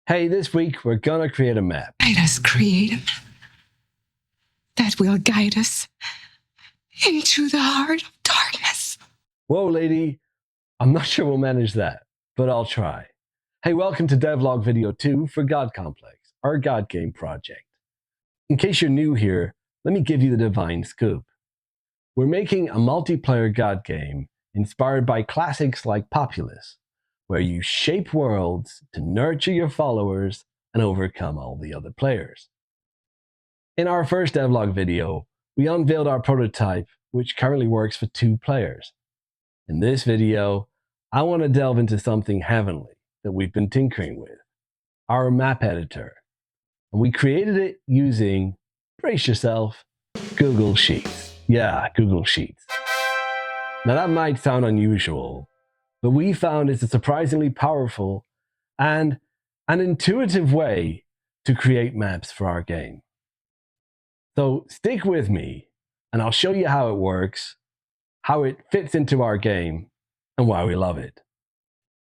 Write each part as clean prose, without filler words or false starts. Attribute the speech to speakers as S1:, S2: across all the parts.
S1: Hey, this week we're gonna create a map.
S2: Guide us, creative. That will guide us into the heart of darkness.
S1: Whoa, lady. I'm not sure we'll manage that, but I'll try. Hey, welcome to Devlog video 2 for God Complex, our God game project. In case you're new here, let me give you the divine scoop. We're making a multiplayer God game inspired by classics like Populous, where you shape worlds to nurture your followers and overcome all the other players. In our first devlog video, we unveiled our prototype, which currently works for 2 players. In this video, I want to delve into something heavenly that we've been tinkering with, our map editor. And we created it using, brace yourself, Google Sheets. Yeah, Google Sheets. Now that might sound unusual, but we found it's a surprisingly powerful and an intuitive way to create maps for our game. So stick with me and I'll show you how it works, how it fits into our game, and why we love it.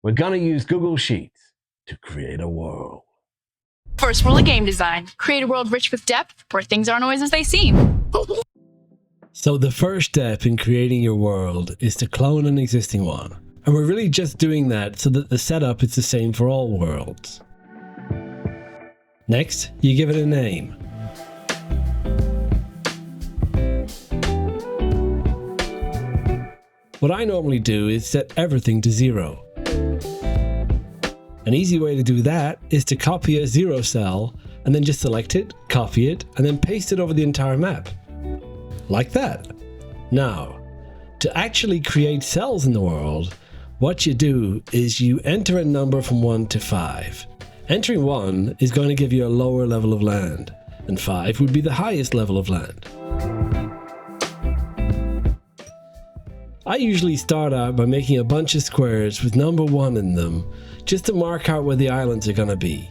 S1: We're gonna use Google Sheets to create a world.
S3: First rule of game design, create a world rich with depth where things aren't always as they seem.
S4: So the first step in creating your world is to clone an existing one. And we're really just doing that so that the setup is the same for all worlds. Next, you give it a name. What I normally do is set everything to 0. An easy way to do that is to copy a 0 cell and then just select it, copy it, and then paste it over the entire map. Like that. Now, to actually create cells in the world, what you do is you enter a number from 1 to 5. Entering 1 is going to give you a lower level of land, and 5 would be the highest level of land. I usually start out by making a bunch of squares with number 1 in them, just to mark out where the islands are going to be.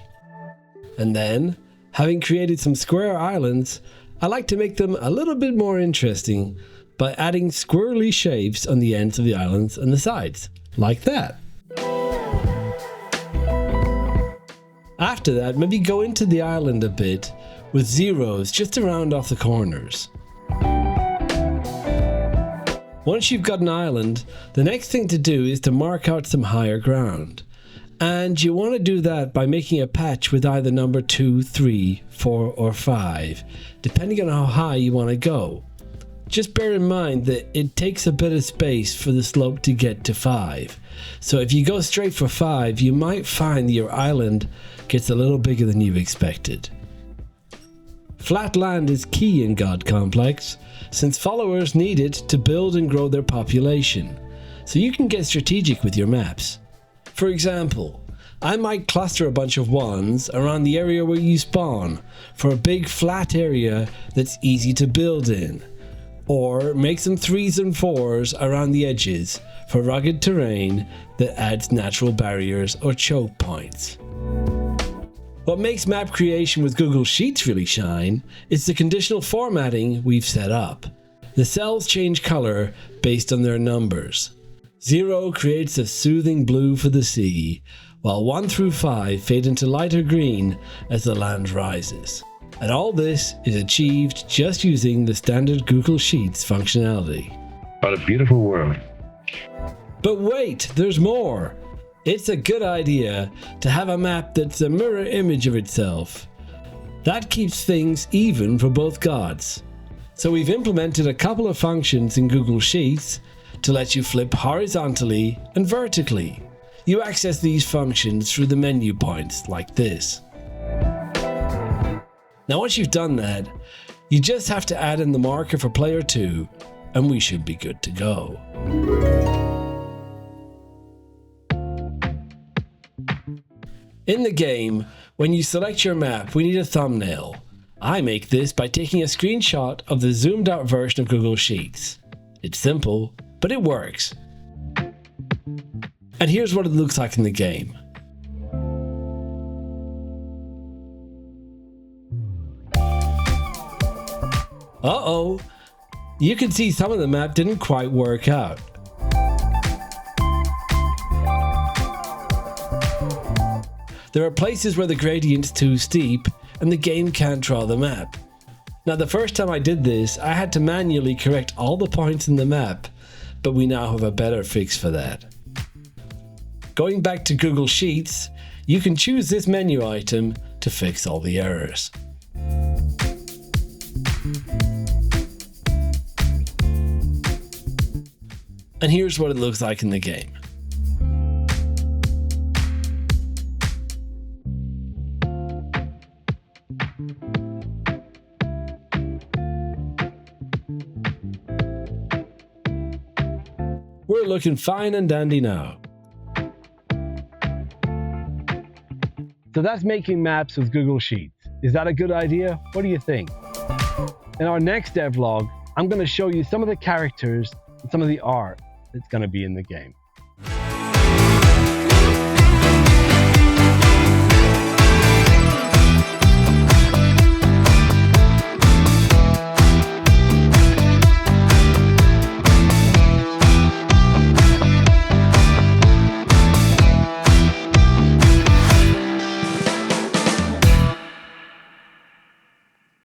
S4: And then, having created some square islands, I like to make them a little bit more interesting by adding squirrely shapes on the ends of the islands and the sides. Like that. After that, maybe go into the island a bit with zeros just to round off the corners. Once you've got an island, the next thing to do is to mark out some higher ground. And you want to do that by making a patch with either number 2, 3, 4, or 5, depending on how high you want to go. Just bear in mind that it takes a bit of space for the slope to get to 5. So if you go straight for 5, you might find that your island gets a little bigger than you expected. Flat land is key in God Complex, since followers need it to build and grow their population, so you can get strategic with your maps. For example, I might cluster a bunch of 1s around the area where you spawn for a big flat area that's easy to build in. Or make some 3s and 4s around the edges for rugged terrain that adds natural barriers or choke points. What makes map creation with Google Sheets really shine is the conditional formatting we've set up. The cells change color based on their numbers. 0 creates a soothing blue for the sea, while 1 through 5 fade into lighter green as the land rises. And all this is achieved just using the standard Google Sheets functionality.
S5: What a beautiful world.
S4: But wait, there's more! It's a good idea to have a map that's a mirror image of itself. That keeps things even for both gods. So we've implemented a couple of functions in Google Sheets to let you flip horizontally and vertically. You access these functions through the menu points like this. Now once you've done that, you just have to add in the marker for player 2 and we should be good to go. In the game, when you select your map, we need a thumbnail. I make this by taking a screenshot of the zoomed out version of Google Sheets. It's simple, but it works. And here's what it looks like in the game. Uh-oh, you can see some of the map didn't quite work out. There are places where the gradient's too steep and the game can't draw the map. Now the first time I did this, I had to manually correct all the points in the map, but we now have a better fix for that. Going back to Google Sheets, you can choose this menu item to fix all the errors. And here's what it looks like in the game. We're looking fine and dandy now.
S1: So that's making maps with Google Sheets. Is that a good idea? What do you think? In our next devlog, I'm going to show you some of the characters and some of the art that's going to be in the game.